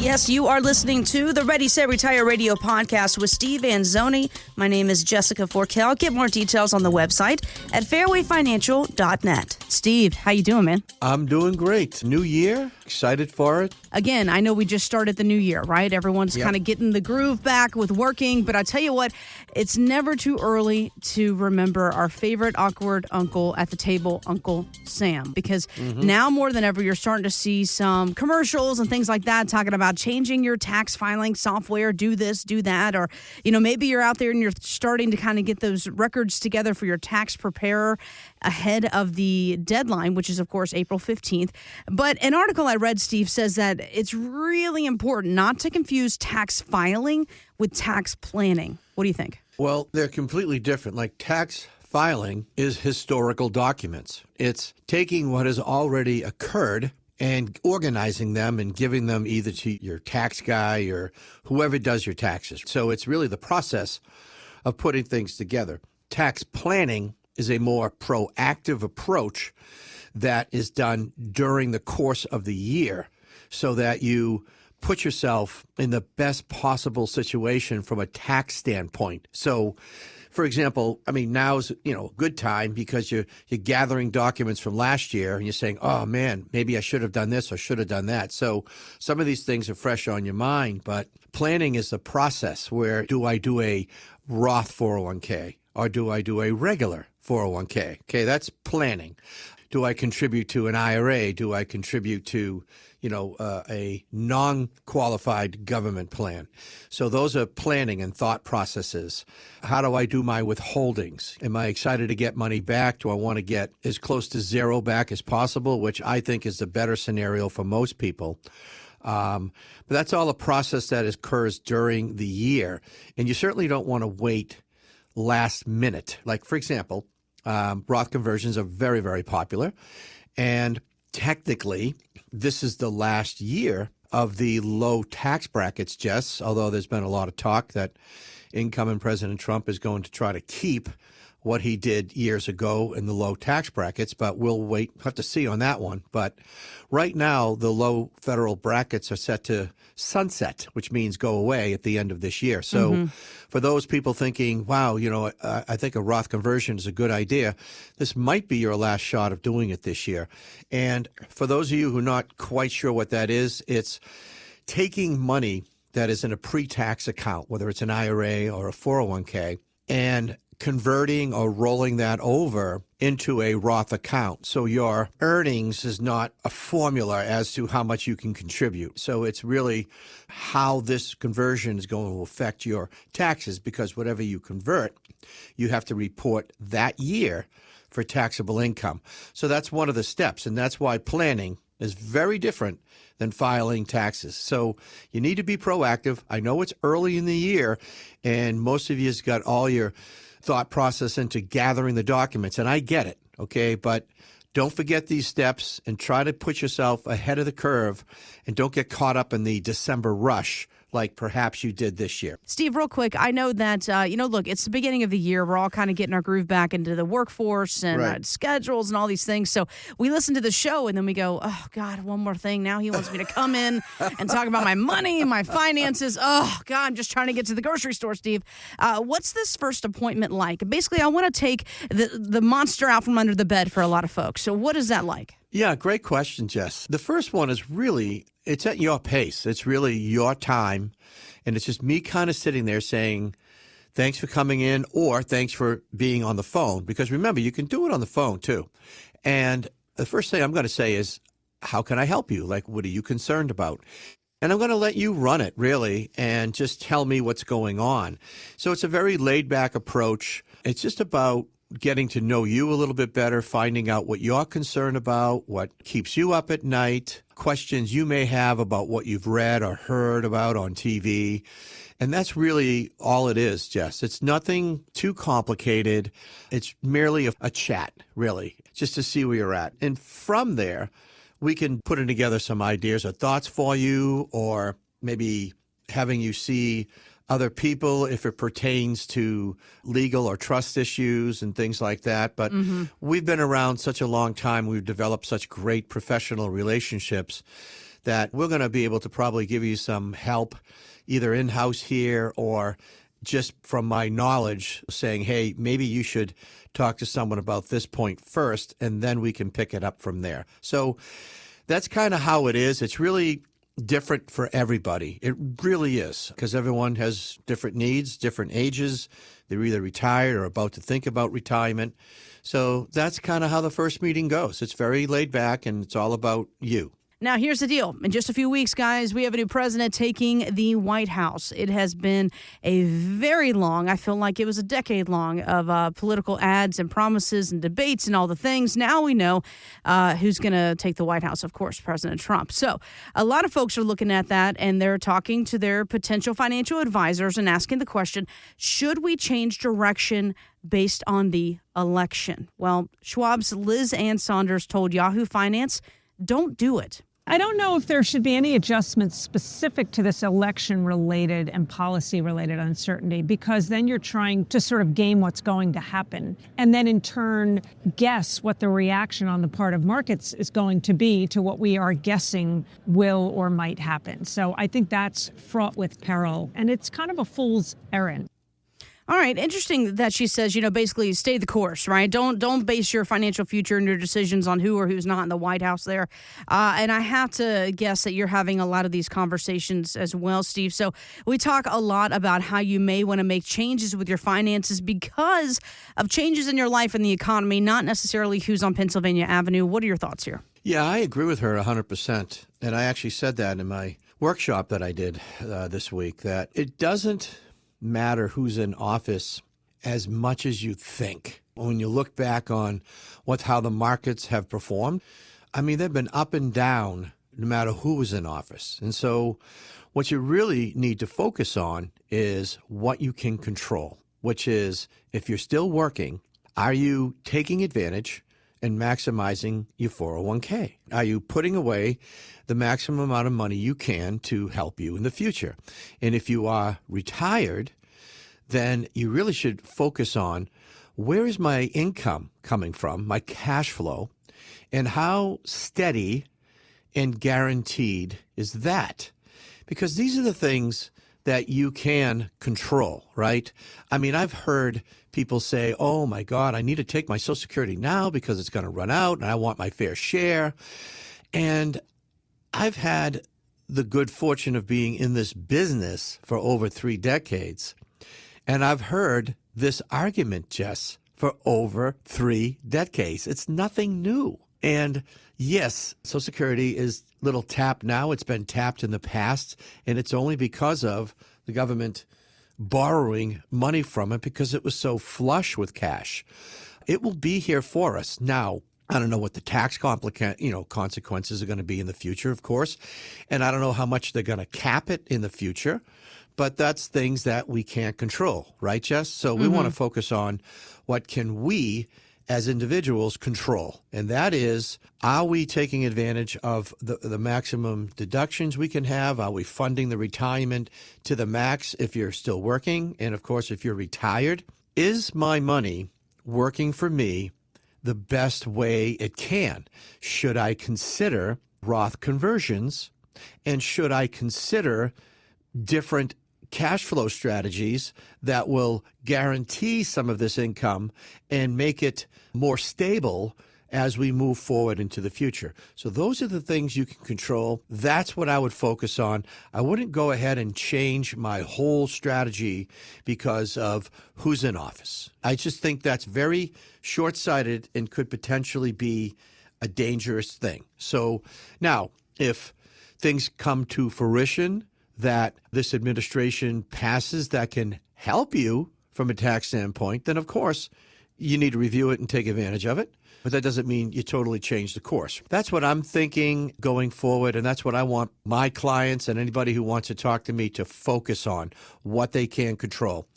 Yes, you are listening to the Ready, Set, Retire radio podcast with Steve Anzoni. My name is Jessica Forkel. Get more details on the website at fairwayfinancial.net. Steve, how you doing, man? I'm doing great. New year. Excited for it. Again, I know we just started the new year, right? Everyone's kind of getting the groove back with working. But I tell you what, it's never too early to remember our favorite awkward uncle at the table, Uncle Sam. Because now more than ever, you're starting to see some commercials and things like that talking about changing your tax filing software, do this, do that. Or, maybe you're out there and you're starting to kind of get those records together for your tax preparer ahead of the deadline, which is, of course, April 15th. But an article I read, Steve, says that it's really important not to confuse tax filing with tax planning. What do you think? Well, they're completely different. Like tax filing is historical documents. It's taking what has already occurred and organizing them and giving them either to your tax guy or whoever does your taxes. So it's really the process of putting things together. Tax planning is a more proactive approach that is done during the course of the year so that you put yourself in the best possible situation from a tax standpoint. So, for example, now's a good time because you're gathering documents from last year and you're saying, oh man, maybe I should have done this or should have done that. So some of these things are fresh on your mind, but planning is the process where do I do a Roth 401k or do I do a regular 401k? Okay, that's planning. Do I contribute to an IRA? Do I contribute to, a non-qualified government plan? So those are planning and thought processes. How do I do my withholdings? Am I excited to get money back? Do I want to get as close to zero back as possible, which I think is the better scenario for most people. But that's all a process that occurs during the year. And you certainly don't want to wait last minute. Like, for example, Roth conversions are very, very popular. And technically, this is the last year of the low tax brackets, Jess, although there's been a lot of talk that incoming President Trump is going to try to keep what he did years ago in the low tax brackets, but we'll have to see on that one. But right now, the low federal brackets are set to sunset, which means go away at the end of this year. So for those people thinking, wow, I think a Roth conversion is a good idea, this might be your last shot of doing it this year. And for those of you who are not quite sure what that is, it's taking money that is in a pre-tax account, whether it's an IRA or a 401k, and converting or rolling that over into a Roth account. So your earnings is not a formula as to how much you can contribute. So it's really how this conversion is going to affect your taxes, because whatever you convert, you have to report that year for taxable income. So that's one of the steps, and that's why planning is very different than filing taxes. So you need to be proactive. I know it's early in the year, and most of you has got all your thought process into gathering the documents, and I get it, okay? But don't forget these steps and try to put yourself ahead of the curve and don't get caught up in the December rush like perhaps you did this year. Steve, real quick, I know that, look, it's the beginning of the year. We're all kind of getting our groove back into the workforce and schedules and all these things. So we listen to the show and then we go, oh, God, one more thing. Now he wants me to come in and talk about my money, my finances. Oh, God, I'm just trying to get to the grocery store, Steve. What's this first appointment like? Basically, I want to take the monster out from under the bed for a lot of folks. So what is that like? Yeah, great question, Jess. The first one is really, it's at your pace. It's really your time. And it's just me kind of sitting there saying, thanks for coming in or thanks for being on the phone. Because remember, you can do it on the phone too. And the first thing I'm going to say is, how can I help you? Like, what are you concerned about? And I'm going to let you run it, really, and just tell me what's going on. So it's a very laid-back approach. It's just about getting to know you a little bit better, finding out what you're concerned about, what keeps you up at night, questions you may have about what you've read or heard about on TV. And that's really all it is, Jess. It's nothing too complicated. It's merely a chat, really, just to see where you're at. And from there, we can put together some ideas or thoughts for you, or maybe having you see other people if it pertains to legal or trust issues and things like that. But we've been around such a long time. We've developed such great professional relationships that we're going to be able to probably give you some help either in-house here or just from my knowledge saying, hey, maybe you should talk to someone about this point first, and then we can pick it up from there. So that's kind of how it is. It's really different for everybody. It really is, because everyone has different needs, different ages. They're either retired or about to think about retirement. So that's kind of how the first meeting goes. It's very laid back, and it's all about you. Now, here's the deal. In just a few weeks, guys, we have a new president taking the White House. It has been a very long, I feel like it was a decade long, of political ads and promises and debates and all the things. Now we know who's going to take the White House, of course, President Trump. So a lot of folks are looking at that, and they're talking to their potential financial advisors and asking the question, should we change direction based on the election? Well, Schwab's Liz Ann Saunders told Yahoo Finance, don't do it. I don't know if there should be any adjustments specific to this election-related and policy-related uncertainty, because then you're trying to sort of game what's going to happen and then in turn guess what the reaction on the part of markets is going to be to what we are guessing will or might happen. So I think that's fraught with peril, and it's kind of a fool's errand. All right. Interesting that she says, basically stay the course, right? Don't base your financial future and your decisions on who or who's not in the White House there. And I have to guess that you're having a lot of these conversations as well, Steve. So we talk a lot about how you may want to make changes with your finances because of changes in your life and the economy, not necessarily who's on Pennsylvania Avenue. What are your thoughts here? Yeah, I agree with her 100%. And I actually said that in my workshop that I did this week, that it doesn't matter who's in office as much as you think. When you look back on how the markets have performed, I mean, they've been up and down no matter who was in office. And so what you really need to focus on is what you can control, which is if you're still working, are you taking advantage and maximizing your 401k? Are you putting away the maximum amount of money you can to help you in the future? And if you are retired, then you really should focus on where is my income coming from, my cash flow, and how steady and guaranteed is that? Because these are the things that you can control, right? I mean, I've heard people say, oh my God, I need to take my Social Security now because it's going to run out and I want my fair share. And I've had the good fortune of being in this business for over 3 decades. And I've heard this argument, Jess, for over 3 decades. It's nothing new. And yes, Social Security is a little tapped now. It's been tapped in the past, and it's only because of the government borrowing money from it because it was so flush with cash. It will be here for us. Now, I don't know what the tax consequences are going to be in the future, of course, and I don't know how much they're going to cap it in the future, but that's things that we can't control, right, Jess? So we want to focus on what can we as individuals control, and that is, are we taking advantage of the maximum deductions we can have? Are we funding the retirement to the max if you're still working? And, of course, if you're retired, is my money working for me the best way it can? Should I consider Roth conversions, and should I consider different cash flow strategies that will guarantee some of this income and make it more stable as we move forward into the future? So those are the things you can control. That's what I would focus on. I wouldn't go ahead and change my whole strategy because of who's in office. I just think that's very short-sighted and could potentially be a dangerous thing. So now, if things come to fruition that this administration passes that can help you from a tax standpoint, then of course you need to review it and take advantage of it. But that doesn't mean you totally change the course. That's what I'm thinking going forward, and that's what I want my clients and anybody who wants to talk to me to focus on, what they can control.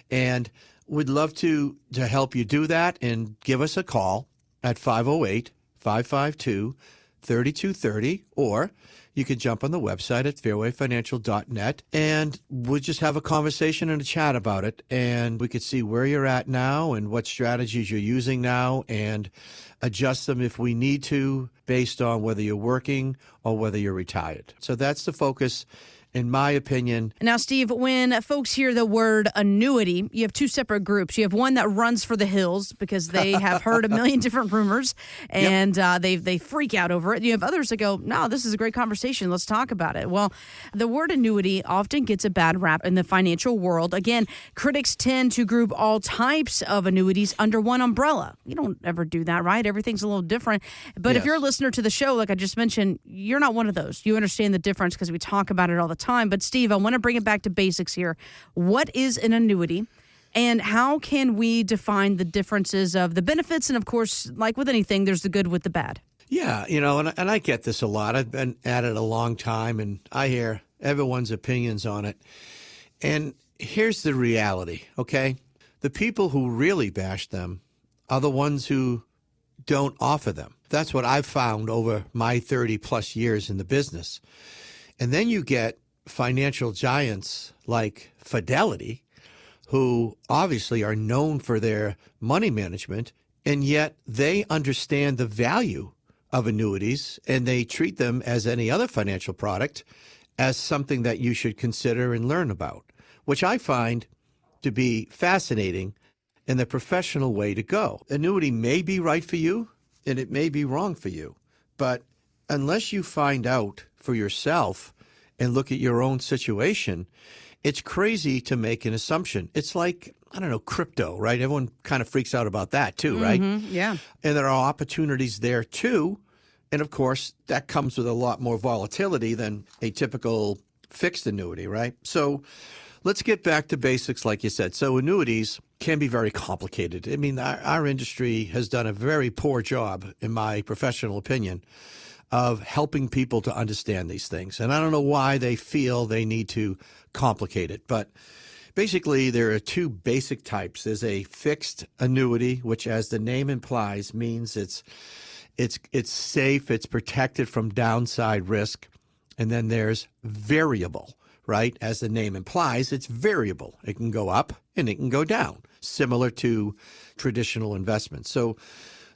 And we'd love to help you do that, and give us a call at 508-552-3230, or you can jump on the website at fairwayfinancial.net, and we'll just have a conversation and a chat about it. And we could see where you're at now and what strategies you're using now and adjust them if we need to based on whether you're working or whether you're retired. So that's the focus, in my opinion. Now, Steve, when folks hear the word annuity, you have two separate groups. You have one that runs for the hills because they have heard a million different rumors and they freak out over it. You have others that go, no, this is a great conversation. Let's talk about it. Well, the word annuity often gets a bad rap in the financial world. Again, critics tend to group all types of annuities under one umbrella. You don't ever do that, right? Everything's a little different. But if you're a listener to the show, like I just mentioned, you're not one of those. You understand the difference because we talk about it all the time. But Steve, I want to bring it back to basics here. What is an annuity, and how can we define the differences of the benefits? And of course, like with anything, there's the good with the bad. Yeah, and I get this a lot. I've been at it a long time, and I hear everyone's opinions on it. And here's the reality, okay? The people who really bash them are the ones who don't offer them. That's what I've found over my 30-plus years in the business. And then you get financial giants like Fidelity, who obviously are known for their money management, and yet they understand the value of annuities, and they treat them as any other financial product as something that you should consider and learn about, which I find to be fascinating and the professional way to go. Annuity may be right for you, and it may be wrong for you, but unless you find out for yourself and look at your own situation, it's crazy to make an assumption. It's like, I don't know, crypto, right? Everyone kind of freaks out about that too, right? Yeah. And there are opportunities there too. And of course, that comes with a lot more volatility than a typical fixed annuity, right? So let's get back to basics, like you said. So annuities can be very complicated. I mean, our industry has done a very poor job, in my professional opinion, of helping people to understand these things. And I don't know why they feel they need to complicate it. But basically, there are two basic types. There's a fixed annuity, which, as the name implies, means it's safe, it's protected from downside risk. And then there's variable, right? As the name implies, it's variable. It can go up and it can go down, similar to traditional investments. So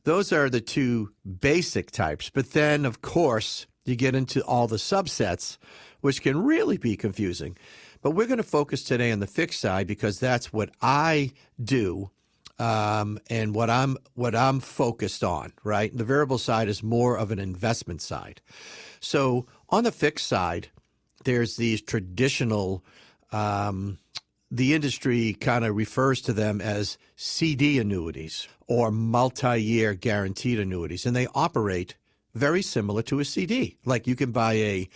those are the two basic types. But then, of course, you get into all the subsets, which can really be confusing. But we're going to focus today on the fixed side because that's what I do and what I'm focused on, right? The variable side is more of an investment side. So on the fixed side, there's these traditional the industry kind of refers to them as CD annuities or multi-year guaranteed annuities, and they operate very similar to a CD. Like you can buy a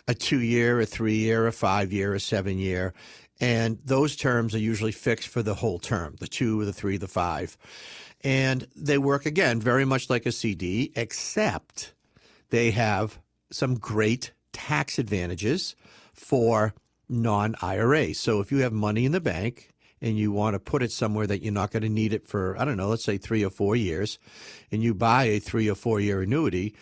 2-year, a 3-year, a 5-year, a 7-year, and those terms are usually fixed for the whole term, the 2, the 3, the 5. And they work, again, very much like a CD, except they have some great tax advantages for non-IRA. So if you have money in the bank and you want to put it somewhere that you're not going to need it for, I don't know, let's say 3 or 4 years, and you buy a 3 or 4 year annuity,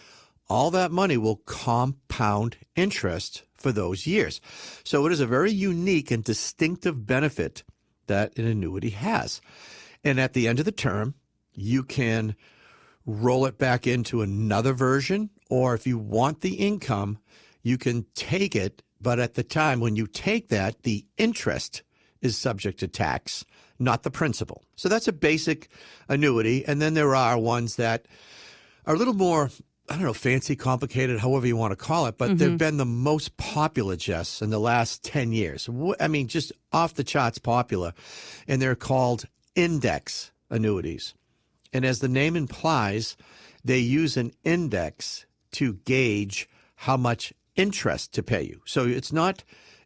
all that money will compound interest for those years. So it is a very unique and distinctive benefit that an annuity has. And at the end of the term, you can roll it back into another version, or if you want the income, you can take it. But at the time when you take that, the interest is subject to tax, not the principal. So that's a basic annuity. And then there are ones that are a little more, I don't know, fancy, complicated, however you want to call it, but they've been the most popular, Jess, in the last 10 years. I mean, just off the charts popular. And they're called index annuities. And as the name implies, they use an index to gauge how much interest to pay you. So it's not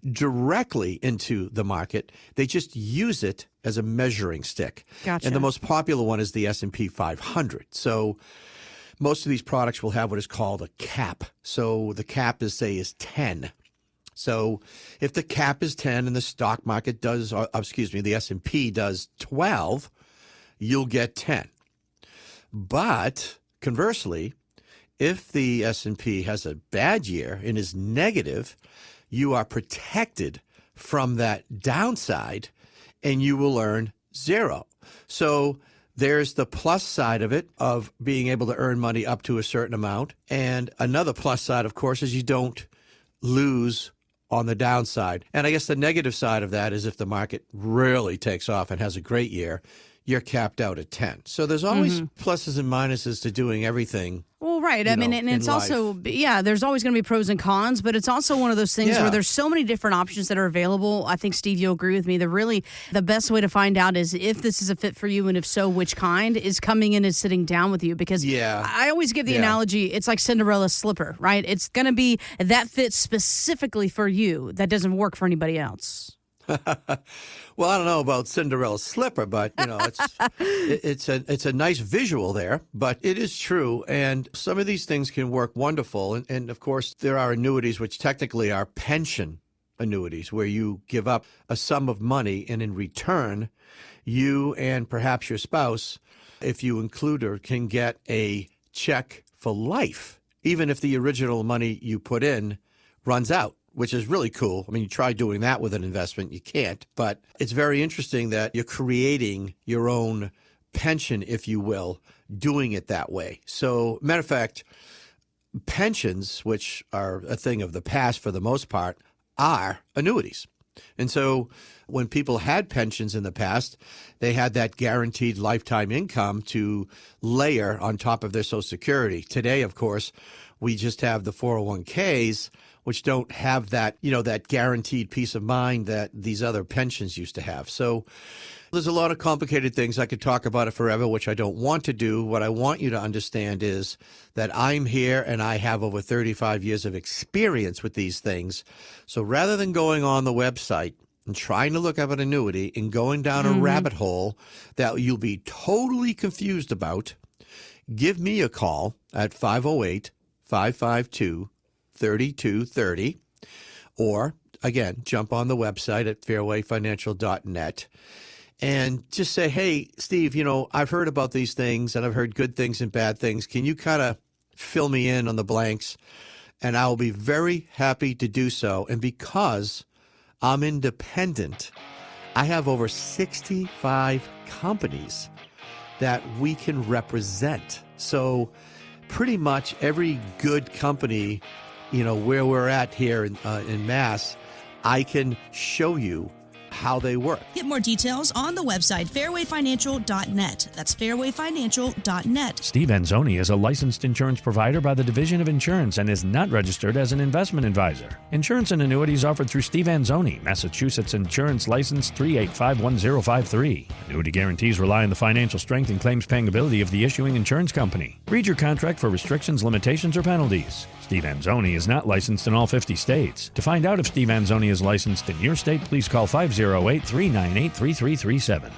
directly into the market. They just use it as a measuring stick. Gotcha. And the most popular one is the S&P 500. So most of these products will have what is called a cap. So the cap is 10. So if the cap is 10 and the stock market does, the S&P does 12, you'll get 10. But conversely, if the S&P has a bad year and is negative, you are protected from that downside and you will earn zero. So there's the plus side of it, of being able to earn money up to a certain amount. And another plus side, of course, is you don't lose on the downside. And I guess the negative side of that is if the market really takes off and has a great year, you're capped out at 10. So there's always pluses and minuses to doing everything. Well, right. I mean, and it's also, there's always going to be pros and cons, but it's also one of those things where there's so many different options that are available. I think, Steve, you'll agree with me. The best way to find out is if this is a fit for you, and if so, which kind, is coming in and sitting down with you. Because I always give the analogy, it's like Cinderella's slipper, right? It's going to be that fit specifically for you that doesn't work for anybody else. Well, I don't know about Cinderella's slipper, but it's a nice visual there. But it is true, and some of these things can work wonderful. And of course, there are annuities which technically are pension annuities, where you give up a sum of money, and in return, you and perhaps your spouse, if you include her, can get a check for life, even if the original money you put in runs out, which is really cool. I mean, you try doing that with an investment, you can't. But it's very interesting that you're creating your own pension, if you will, doing it that way. So, matter of fact, pensions, which are a thing of the past for the most part, are annuities. And so when people had pensions in the past, they had that guaranteed lifetime income to layer on top of their Social Security. Today, of course, we just have the 401ks, which don't have that, that guaranteed peace of mind that these other pensions used to have. So there's a lot of complicated things. I could talk about it forever, which I don't want to do. What I want you to understand is that I'm here and I have over 35 years of experience with these things. So rather than going on the website and trying to look up an annuity and going down a rabbit hole that you'll be totally confused about, give me a call at 508-552-3230, or again, jump on the website at fairwayfinancial.net and just say, hey, Steve, I've heard about these things and I've heard good things and bad things. Can you kind of fill me in on the blanks? And I will be very happy to do so. And because I'm independent, I have over 65 companies that we can represent. So pretty much every good company, where we're at here in Mass, I can show you how they work. Get more details on the website, fairwayfinancial.net. That's fairwayfinancial.net. Steve Anzoni is a licensed insurance provider by the Division of Insurance and is not registered as an investment advisor. Insurance and annuities offered through Steve Anzoni, Massachusetts Insurance License 3851053. Annuity guarantees rely on the financial strength and claims paying ability of the issuing insurance company. Read your contract for restrictions, limitations, or penalties. Steve Anzoni is not licensed in all 50 states. To find out if Steve Anzoni is licensed in your state, please call 508-398-3337.